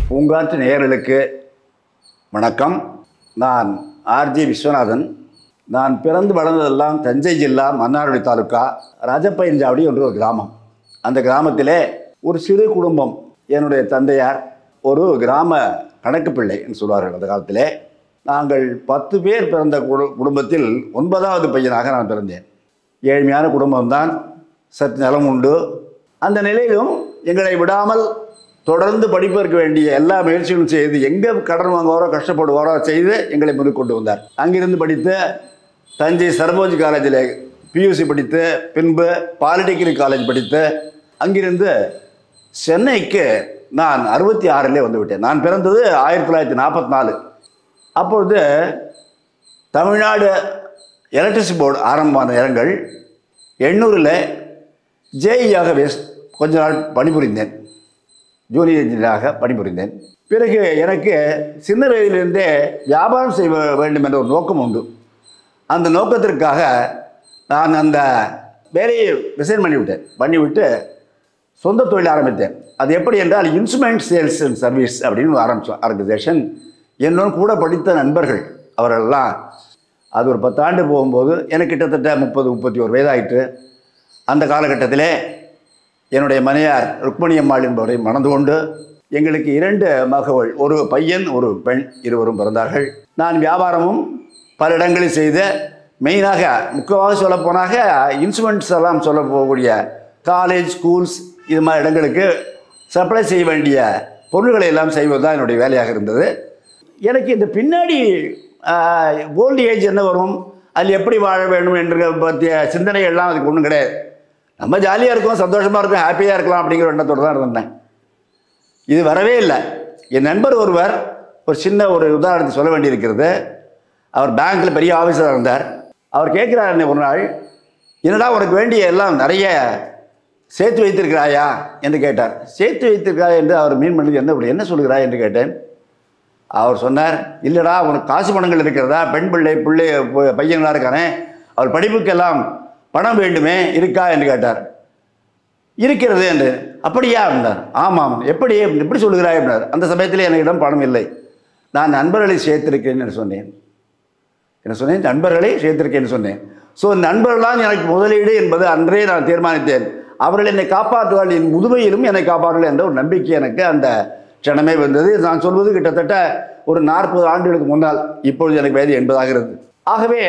பூங்காற்று நேயர்களுக்கு வணக்கம். நான் ஆர்ஜி விஸ்வநாதன். நான் பிறந்து வளர்ந்ததெல்லாம் தஞ்சை ஜில்லா மன்னார்குடி தாலுக்கா ராஜப்பயஞ்சாவடி என்ற ஒரு கிராமம். அந்த கிராமத்திலே ஒரு சிறு குடும்பம். என்னுடைய தந்தையார் ஒரு கிராம கணக்கு பிள்ளை என்று சொல்வார்கள். அந்த காலத்திலே நாங்கள் 10 பேர் பிறந்த குடும்பத்தில் 9வது பையனாக நான் பிறந்தேன். ஏழ்மையான குடும்பம்தான், சற்று நிலம் உண்டு. அந்த நிலையிலும் எங்களை விடாமல் தொடர்ந்து படிப்பதற்கு வேண்டிய எல்லா முயற்சிகளும் செய்து, எங்கே கடன் வாங்குவாரோ கஷ்டப்படுவாரோ செய்து எங்களை கொண்டு வந்தார். அங்கிருந்து படித்து தஞ்சை சரபோஜி காலேஜில் பியூசி படித்து, பின்பு பாலிடெக்னிக் காலேஜ் படித்து, அங்கிருந்து சென்னைக்கு நான் 66 வந்து விட்டேன். நான் பிறந்தது 1944. அப்பொழுது தமிழ்நாடு எலக்ட்ரிசிட்டி போர்டு ஆரம்பமான இடங்கள் 800 ஜேஇயாக கொஞ்ச நாள் பணிபுரிந்தேன். ஜூனியர் இன்ஜினியராக பணிபுரிந்தேன். பிறகு எனக்கு சின்ன வயதிலிருந்தே வியாபாரம் செய்ய வேண்டும் என்ற ஒரு நோக்கம் உண்டு. அந்த நோக்கத்திற்காக நான் அந்த வேலையை ரிசைன் பண்ணிவிட்டு சொந்த தொழில் ஆரம்பித்தேன். அது எப்படி என்றால் இன்ஸ்ட்ருமெண்ட் சேல்ஸ் அண்ட் சர்வீஸ் அப்படின்னு ஆரம்பித்தோம். ஆர்கனைசேஷன் என்னோட கூட படித்த நண்பர்கள் அவர்களெல்லாம் அது ஒரு 10 ஆண்டு போகும்போது எனக்கு கிட்டத்தட்ட 30-31 வயதாயிற்று. அந்த காலகட்டத்திலே என்னுடைய மனையார் ருக்மணி அம்மாள் என்பவரை மணந்து கொண்டு எங்களுக்கு 2 மகள்கள், ஒரு பையன் ஒரு பெண், இருவரும் பிறந்தார்கள். நான் வியாபாரமும் பல இடங்களில் செய்து, மெயினாக முக்கியமாக சொல்லப்போனாக இன்ஸ்ட்ருமெண்ட்ஸ் எல்லாம் சொல்ல போகக்கூடிய காலேஜ், ஸ்கூல்ஸ் இது மாதிரி இடங்களுக்கு சப்ளை செய்ய வேண்டிய பொருள்களை எல்லாம் செய்வது தான் என்னுடைய வேலையாக இருந்தது. எனக்கு இந்த பின்னாடி ஓல்டு ஏஜ் என்ன வரும், அதில் எப்படி வாழ வேண்டும் என்ற பற்றிய சிந்தனைகள்லாம் அதுக்கு ஒன்றும் கிடையாது. நம்ம ஜாலியாக இருக்கோம், சந்தோஷமாக இருக்கோம், ஹாப்பியாக இருக்கலாம் அப்படிங்கிற எண்ணத்தோடு தான் இருந்தேன். இது வரவே இல்லை. என் நண்பர் ஒருவர் ஒரு சின்ன ஒரு உதாரணத்தை சொல்ல வேண்டியிருக்கிறது. அவர் பேங்க்கில் பெரிய ஆஃபீஸராக இருந்தார். அவர் கேட்குறார் என்ன ஒரு நாள், என்னடா உனக்கு வேண்டிய எல்லாம் நிறைய சேர்த்து வைத்திருக்கிறாயா என்று கேட்டார். சேர்த்து வைத்திருக்கிறாய் என்று அவர் மீன் பண்ணி என்ன சொல்கிறாய் என்று கேட்டேன். அவர் சொன்னார், இல்லைடா உனக்கு காசு பணங்கள் இருக்கிறதா, பெண் பையங்களாக இருக்கானே, அவர் படிப்புக்கெல்லாம் பணம் வேண்டுமே, இருக்கா என்று கேட்டார். இருக்கிறது என்று. அப்படியா அப்படின்னார். ஆமாம். எப்படி சொல்லுகிறாய் அப்படின்னார். அந்த சமயத்தில் என்னிடம் பணம் இல்லை. நான் நண்பர்களை சேர்த்திருக்கேன் என்று சொன்னேன். நண்பர்களை சேர்த்திருக்கேன்னு சொன்னேன். ஸோ நண்பர்கள்தான் எனக்கு முதலீடு என்பது அன்றே நான் தீர்மானித்தேன். அவர்கள் என்னை காப்பாற்றுவார்கள், என் முதுமையிலும் என்னை காப்பாற்றுவார்கள் என்ற ஒரு நம்பிக்கை எனக்கு அந்த க்ஷணமே வந்தது. நான் சொல்வது கிட்டத்தட்ட ஒரு 40 ஆண்டுகளுக்கு முன்னால். இப்பொழுது எனக்கு வயது 80 ஆகிறது. ஆகவே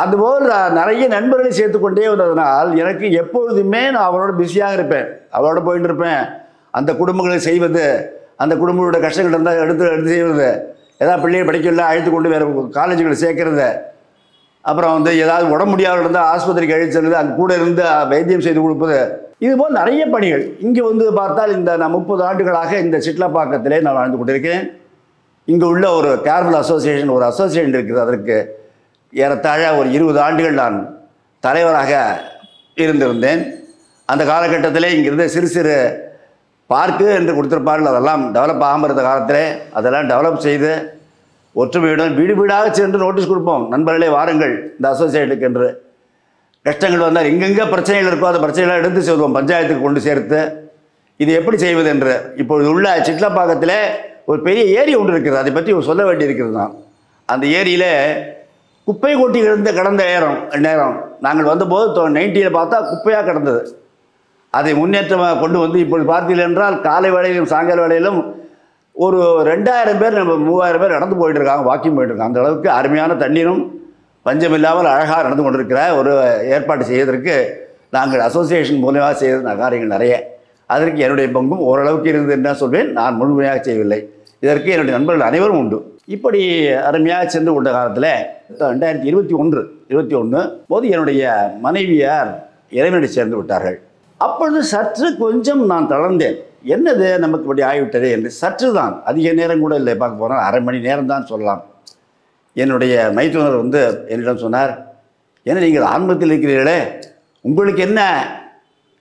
அதுபோல் நிறைய நண்பர்களை சேர்த்து கொண்டே வந்ததனால் எனக்கு எப்பொழுதுமே நான் அவரோட பிஸியாக இருப்பேன், அவரோட போயிட்டு இருப்பேன். அந்த குடும்பங்களை செய்வது, அந்த குடும்பங்களோட கஷ்டங்கள் இருந்தால் எடுத்து செய்வது, ஏதாவது பிள்ளைகள் படிக்கல அழைத்து கொண்டு வேறு காலேஜுகளை சேர்க்கறது, அப்புறம் ஏதாவது உடம்பு முடியாத இருந்தால் ஆஸ்பத்திரிக்கு அழைச்சது, அங்கே கூட இருந்து வைத்தியம் செய்து கொடுப்பது, இதுபோல் நிறைய பணிகள். இங்கே பார்த்தால் இந்த நான் 30 ஆண்டுகளாக இந்த சிட்லப்பாக்கத்திலே நான் வாழ்ந்து கொண்டிருக்கிறேன். இங்கே உள்ள ஒரு கேர்ஃபுல் அசோசியேஷன், ஒரு அசோசியேஷன் இருக்குது. அதற்கு ஏறத்தாழ ஒரு 20 ஆண்டுகள் நான் தலைவராக இருந்திருந்தேன். அந்த காலகட்டத்திலே இங்கிருந்து சிறு பார்க்கு என்று கொடுத்திருப்பார்கள். அதெல்லாம் டெவலப் ஆகாமல் இருந்த காலத்திலே அதெல்லாம் டெவலப் செய்து ஒற்றுமையுடன் வீடு வீடாக சென்று நோட்டீஸ் கொடுப்போம், நண்பர்களே வாருங்கள் இந்த அசோசியேட்டுக்கு என்று. கஷ்டங்கள் வந்தால் எங்கெங்கே பிரச்சனைகள் இருக்கோ அந்த பிரச்சனைகளை எடுத்து செல்வோம், பஞ்சாயத்துக்கு கொண்டு சேர்த்து இது எப்படி செய்வது என்று. இப்பொழுது உள்ள சிட்லப்பாக்கத்தில் ஒரு பெரிய ஏரி ஒன்று இருக்கிறது, அதை பற்றி சொல்ல வேண்டியிருக்கிறது. நான் அந்த ஏரியில் குப்பை கொட்டி கடந்த நேரம் நாங்கள் வந்தபோது 90 பார்த்தா குப்பையாக கிடந்தது. அதை முன்னேற்றமாக கொண்டு வந்து இப்பொழுது பார்த்தீர்கள் என்றால் காலை வேளையிலும் சாயங்கால வேளையிலும் ஒரு 2000 பேர் 3000 பேர் நடந்து போயிட்டு இருக்காங்க, வாக்கிங் போயிட்டு இருக்காங்க. அந்த அளவுக்கு அருமையான தண்ணீரும் பஞ்சமில்லாமல் அழகாக நடந்து கொண்டிருக்கிற ஒரு ஏற்பாடு செய்வதற்கு நாங்கள் அசோசியேஷன் மூலமாக செய்த காரியங்கள் நிறைய. அதற்கு என்னுடைய பங்கும் ஓரளவுக்கு இருந்தது என்ன சொல்வேன், நான் முழுமையாக செய்யவில்லை. இதற்கு என்னுடைய நண்பர்கள் அனைவரும் உண்டு. இப்படி அருமையாக சென்று கொண்ட காலத்தில் 2021 போது என்னுடைய மனைவியார் இறைவனை சேர்ந்து விட்டார்கள். அப்பொழுது சற்று கொஞ்சம் நான் தளர்ந்தேன். என்னது நமக்கு இப்படி ஆகிவிட்டதே என்று. சற்று தான், அதிக நேரம் கூட இல்லை, பார்க்க போனால் அரை மணி நேரம் தான் சொல்லலாம். என்னுடைய மைத்துனர் என்னிடம் சொன்னார், ஏன்னா நீங்கள் ஆரம்பத்தில் இருக்கிறீர்களே, உங்களுக்கு என்ன,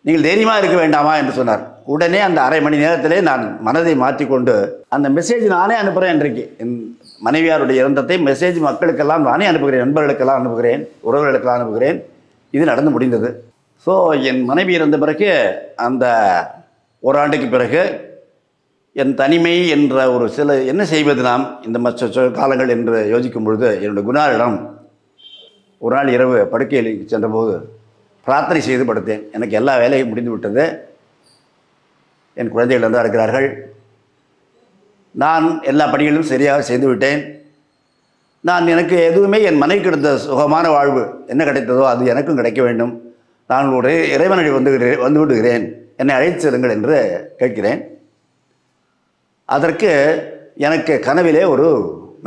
நீங்கள் தைரியமாக இருக்க வேண்டாமா என்று சொன்னார். உடனே அந்த அரை மணி நேரத்திலே நான் மனதை மாற்றிக்கொண்டு அந்த மெசேஜ் நானே அனுப்புகிறேன். இன்றைக்கு என் மனைவியாருடைய இறந்தத்தை மெசேஜ் மக்களுக்கெல்லாம் நானே அனுப்புகிறேன், நண்பர்களுக்கெல்லாம் அனுப்புகிறேன், உறவுகளுக்கெல்லாம் அனுப்புகிறேன். இது நடந்து முடிந்தது. ஸோ என் மனைவி இறந்த பிறகு அந்த ஓராண்டுக்கு பிறகு என் தனிமை என்ற ஒரு சில என்ன செய்வது நாம் இந்த மற்ற காலங்கள் என்று யோசிக்கும் பொழுது என்னுடைய குணாரிடம் ஒரு நாள் இரவு படுக்கையில் சென்றபோது பிரார்த்தனை செய்து படுத்தேன். எனக்கு எல்லா வேலையும் முடிந்து விட்டது. என் குழந்தைகள் தான் இருக்கிறார்கள். நான் எல்லா பணிகளும் சரியாக செய்து விட்டேன். எனக்கு எதுவுமே என் மனைவி கிடைத்த சுகமான வாழ்வு என்ன கிடைத்ததோ அது எனக்கும் கிடைக்க வேண்டும். நான் ஒரு இறைவனடி வந்து விடுகிறேன், என்னை அழைத்து செல்லுங்கள் என்று கேட்கிறேன். அதற்கு எனக்கு கனவிலே ஒரு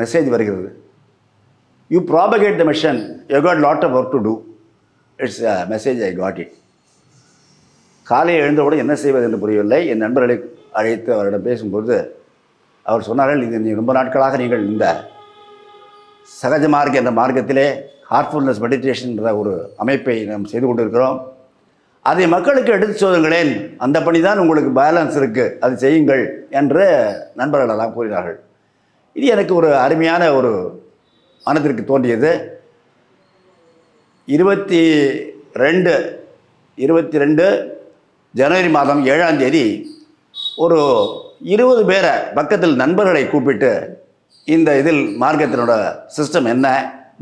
மெசேஜ் வருகிறது. You propagate the mission, you got lot of work to do. It's a message, I got it. காலையில் எழுந்தவுடன் என்ன செய்வது என்று புரியவில்லை. என் நண்பர்களை அழைத்து அவரிடம் பேசும்போது அவர் சொன்னார்கள், இது ரொம்ப நாட்களாக நீங்கள் இந்த சகஜ மார்க்க என்ற மார்க்கத்திலே ஹார்ட்ஃபுல்னஸ் மெடிடேஷன் என்ற ஒரு அமைப்பை நாம் செய்து கொண்டிருக்கிறோம். அதை மக்களுக்கு எடுத்து சொல்லுங்களேன், அந்த பணி தான் உங்களுக்கு பேலன்ஸ் இருக்குது, அது செய்யுங்கள் என்று நண்பர்களெல்லாம் கூறினார்கள். இது எனக்கு ஒரு அருமையான ஒரு மனத்திற்கு தோன்றியது. 22 ஜனவரி மாதம் 7ஆம் தேதி ஒரு 20 பேரை பக்கத்தில் நண்பர்களை கூப்பிட்டு இந்த இதில் மார்க்கத்தினோட சிஸ்டம் என்ன,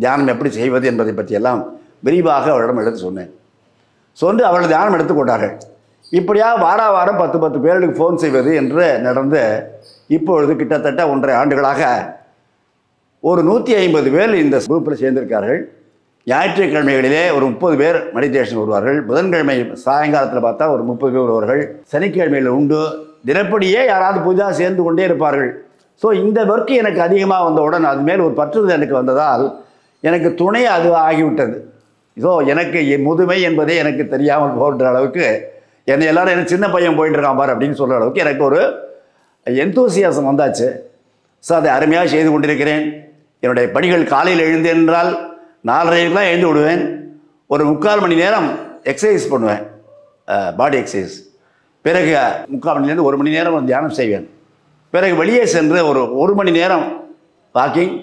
தியானம் எப்படி செய்வது என்பதை பற்றியெல்லாம் விரிவாக அவரிடம் எடுத்து சொன்னேன். சொன்று அவர்கள் தியானம் எடுத்துக்கொண்டார்கள். இப்படியாக வாரம் 10 பேர்களுக்கு ஃபோன் செய்வது என்று நடந்து இப்பொழுது கிட்டத்தட்ட 1.5 ஆண்டுகளாக ஒரு 150 பேர் இந்த குரூப்பில் சேர்ந்திருக்கார்கள். ஞாயிற்றுக்கிழமைகளிலே ஒரு 30 பேர் மெடிடேஷன் வருவார்கள். புதன்கிழமை சாயங்காலத்தில் பார்த்தா ஒரு 30 பேர் வருவார்கள். சனிக்கிழமையில் உண்டு. தினப்படியே யாராவது புதிதாக சேர்ந்து கொண்டே இருப்பார்கள். ஸோ இந்த ஒர்க்கு எனக்கு அதிகமாக வந்தவுடன் அது மேல் ஒரு பற்றுதல் எனக்கு வந்ததால் எனக்கு துணை அது ஆகிவிட்டது. ஸோ எனக்கு முதுமை என்பதே எனக்கு தெரியாமல் போகிற அளவுக்கு என்னை எல்லோரும் எனக்கு சின்ன பையன் போயிட்டு இருக்கான் பார் அப்படின்னு சொல்கிற அளவுக்கு எனக்கு ஒரு எந்தூசியாசம் வந்தாச்சு. ஸோ அதை அருமையாக செய்து கொண்டிருக்கிறேன். என்னுடைய பணிகள் காலையில் எழுந்தேன் என்றால் 4:30 எழுந்து விடுவேன். ஒரு 3/4 மணி நேரம் எக்ஸசைஸ் பண்ணுவேன், பாடி எக்ஸசைஸ். பிறகு 3/4 மணி நேரம் 1 மணி நேரம் தியானம் செய்வேன். பிறகு வெளியே சென்று ஒரு 1 மணி நேரம் வாக்கிங்.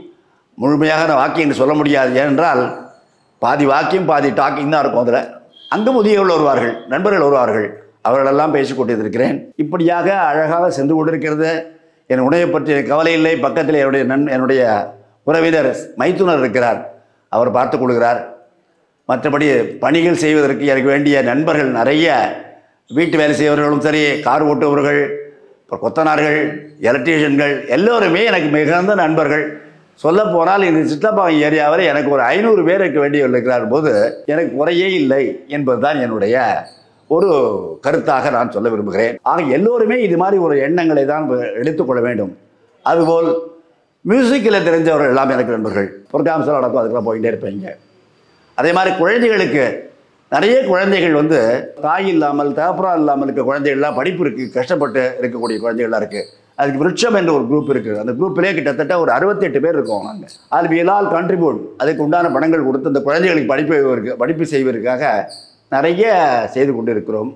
முழுமையாக நான் வாக்கிங் என்று சொல்ல முடியாது, ஏனென்றால் பாதி வாக்கிங் பாதி டாக்கிங் தான் இருக்கும். அதில் அங்கு முதியவர்கள் வருவார்கள், நண்பர்கள் வருவார்கள், அவர்களெல்லாம் பேசிக் கொண்டிருக்கிறேன். இப்படியாக அழகாக சென்று கொண்டிருக்கிறது. என் உணவை பற்றி எனக்கு கவலை இல்லை. பக்கத்தில் என்னுடைய உறவினர் மைத்துனர் இருக்கிறார், அவர் பார்த்து கொள்கிறார். மற்றபடி பணிகள் செய்வதற்கு எனக்கு வேண்டிய நண்பர்கள் நிறைய, வீட்டு வேலை செய்வர்களும் சரி, கார் ஓட்டுபவர்கள், கொத்தனார்கள், எலக்ட்ரீஷியன்கள் எல்லோருமே எனக்கு மிகுந்த நண்பர்கள். சொல்ல போனால் இந்த சித்தப்பா ஏரியாவில் எனக்கு ஒரு 500 பேர் இருக்க வேண்டியிருக்கிறார் போது எனக்கு குறையே இல்லை என்பதுதான் என்னுடைய ஒரு கருத்தாக நான் சொல்ல விரும்புகிறேன். ஆக எல்லோருமே இது மாதிரி ஒரு எண்ணங்களை தான் எடுத்துக்கொள்ள வேண்டும். அதுபோல் மியூசிக்கில் தெரிஞ்சவர்கள் எல்லாம் எனக்கு நண்பர்கள். ப்ரோக்ராம்ஸ்லாம் நடக்கும், அதுக்கெல்லாம் போயிட்டே இருப்பீங்க. அதே மாதிரி குழந்தைகளுக்கு நிறைய குழந்தைகள் தாய் இல்லாமல் தகப்பனா இல்லாமல் இருக்க குழந்தைகள்லாம் படிப்பு இருக்குது, கஷ்டப்பட்டு இருக்கக்கூடிய குழந்தைகள்லாம் இருக்குது. அதுக்கு விருட்சம் என்ற ஒரு குரூப் இருக்குது. அந்த குரூப்பிலே கிட்டத்தட்ட ஒரு 68 பேர் இருக்கோம் நாங்கள். அது வி ஆல் கான்ட்ரிபியூட். அதுக்கு உண்டான பணங்கள் கொடுத்து அந்த குழந்தைகளுக்கு படிப்பு செய்வதற்காக நிறைய செய்து கொண்டு இருக்கிறோம்.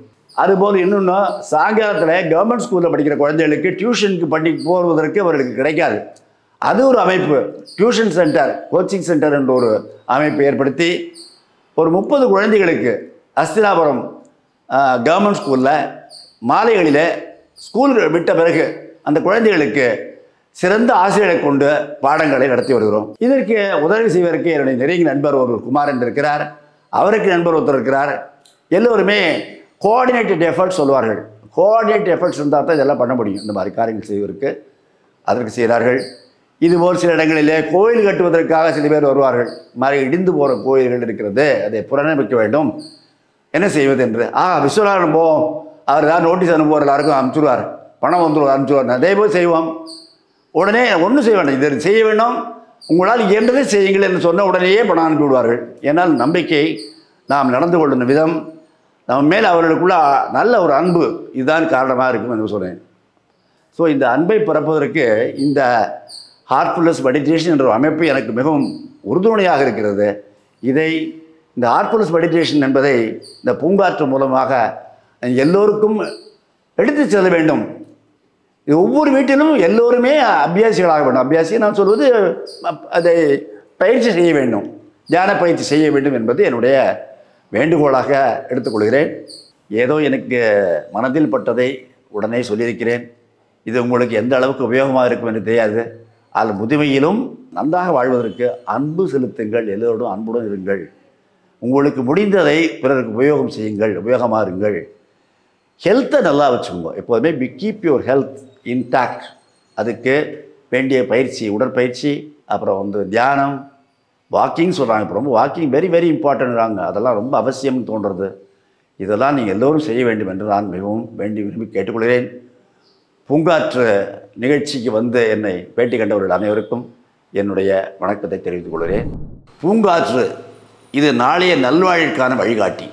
அதுபோல் இன்னொன்று, சாயங்காலத்தில் கவர்மெண்ட் ஸ்கூலில் படிக்கிற குழந்தைகளுக்கு டியூஷனுக்கு போவதற்கு அவர்களுக்கு கிடைக்காது. அது ஒரு அமைப்பு, டியூஷன் சென்டர், கோச்சிங் சென்டர் என்ற ஒரு அமைப்பை ஏற்படுத்தி ஒரு 30 குழந்தைகளுக்கு அஸ்தினாபுரம் கவர்மெண்ட் ஸ்கூலில் மாலைகளில் ஸ்கூல் விட்ட பிறகு அந்த குழந்தைகளுக்கு சிறந்த ஆசிரியரை கொண்டு பாடங்களை நடத்தி வருகிறோம். இதற்கு உதவி செய்வதற்கு என்னுடைய நெருங்கிய நண்பர் ஒரு குமாரன் இருக்கிறார், அவருக்கு நண்பர் ஒருத்தர் இருக்கிறார். எல்லோருமே கோஆர்டினேட்டட் எஃபர்ட்ஸ் சொல்லுவார்கள். கோஆர்டினேட்டட் எஃபர்ட்ஸ் இருந்தால் தான் இதெல்லாம் பண்ண முடியும். இந்த மாதிரி காரியங்கள் செய்வதற்கு அதற்கு செய்கிறார்கள். இதுபோல் சில இடங்களிலே கோயில் கட்டுவதற்காக சில பேர் வருவார்கள். மாதிரி இடிந்து போகிற கோயில்கள் இருக்கிறது, அதை புனரமைக்க வேண்டும், என்ன செய்வது என்று. விஸ்வநாதன் போவோம், அவர் தான் நோட்டீஸ் அனுப்புவார், எல்லாருக்கும் அனுப்பிச்சுடுவார், பணம் அனுப்பிச்சுடுவார். அதே போல் செய்வோம். உடனே ஒன்றும் செய்ய வேண்டாம், இதை செய்ய வேண்டும், உங்களால் இயன்றதை செய்யுங்கள் என்று சொன்ன உடனேயே பணம் அனுப்பி விடுவார்கள். ஏன்னால் நம்பிக்கை, நாம் நடந்து கொள்ளும் விதம், நம்ம மேல் அவர்களுக்குள்ள நல்ல ஒரு அன்பு, இதுதான் காரணமாக இருக்கும் என்று சொன்னேன். ஸோ இந்த அன்பை பிறப்பதற்கு இந்த ஹார்ட்ஃபுல்னஸ் மெடிடேஷன் என்ற அமைப்பு எனக்கு மிகவும் உறுதுணையாக இருக்கிறது. இந்த ஹார்ட்ஃபுல்னஸ் மெடிடேஷன் என்பதை இந்த பூங்காற்று மூலமாக எல்லோருக்கும் எடுத்து செல்ல வேண்டும். இது ஒவ்வொரு வீட்டிலும் எல்லோருமே அபியாசிகளாக வேண்டும். அபியாசி நான் சொல்வது அதை பயிற்சி செய்ய வேண்டும், தியான பயிற்சி செய்ய வேண்டும் என்பது என்னுடைய வேண்டுகோளாக எடுத்துக்கொள்கிறேன். ஏதோ எனக்கு மனதில் பட்டதை உடனே சொல்லியிருக்கிறேன். இது உங்களுக்கு எந்த அளவுக்கு உபயோகமாக இருக்கும் என்று தெரியாது. அதில் முதுமையிலும் நன்றாக வாழ்வதற்கு அன்பு செலுத்துங்கள், எல்லோருடன் அன்புடன் இருங்கள், உங்களுக்கு முடிந்ததை பிறருக்கு உபயோகம் செய்யுங்கள், உபயோகமாக இருங்கள். ஹெல்த்தை நல்லா வச்சுக்கோங்க. எப்போதுமே கீப் யுவர் ஹெல்த் இன்டாக்ட். அதுக்கு வேண்டிய பயிற்சி, உடற்பயிற்சி, அப்புறம் தியானம், வாக்கிங் சொல்கிறாங்க. இப்போ ரொம்ப வாக்கிங் வெரி வெரி இம்பார்ட்டன்ட்றாங்க. அதெல்லாம் ரொம்ப அவசியம்னு தோன்றுறது. இதெல்லாம் நீங்கள் எல்லோரும் செய்ய வேண்டும் என்று நான் மிகவும் விரும்பி கேட்டுக்கொள்கிறேன். பூங்காற்று நிகழ்ச்சிக்கு என்னை பேட்டி கண்டவர்கள் அனைவருக்கும் என்னுடைய வணக்கத்தை தெரிவித்துக் கொள்கிறேன். பூங்காற்று இது நாளைய நல்வாழ்விற்கான வழிகாட்டி.